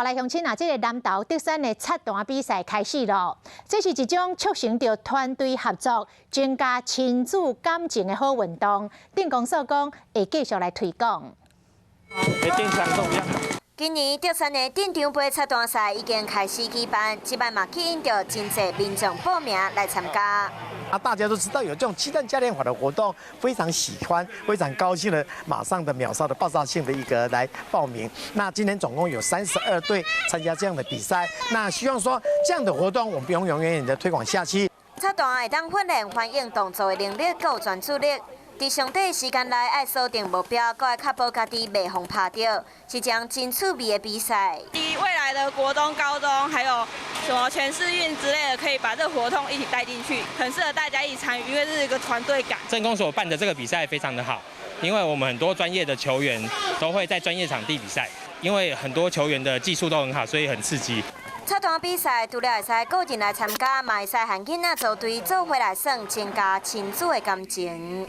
来乡亲啊，这个南投德山的插弹比赛开始咯。这是一种促成着团队合作、增加亲子感情的好运动。郑公所讲会继续来推广。今年德山的镇长杯插弹赛已经开始举办，这摆嘛吸引着真侪民众报名来参加。大家都知道有这种鸡蛋嘉年华的活动，非常喜欢，非常高兴的，马上的秒杀的爆炸性的一个来报名。那今年总共有32队参加这样的比赛，那希望说这样的活动我们永永远远的推广下去。插弹会当训练反应动作的能力，还有专注力。在上短时间内爱锁定目标，还要确保家己袂互拍到，是一项真趣味的比赛。以未来的国中、高中，还有什么全市运之类的，可以把这个活动一起带进去，很适合大家一起参与，因为这是一个团队感。镇公所办的这个比赛非常的好，因为我们很多专业的球员都会在专业场地比赛，因为很多球员的技术都很好，所以很刺激。插弹比赛除了会使个人来参加，嘛会使和囡仔组队做伙来耍，增加亲子的感情。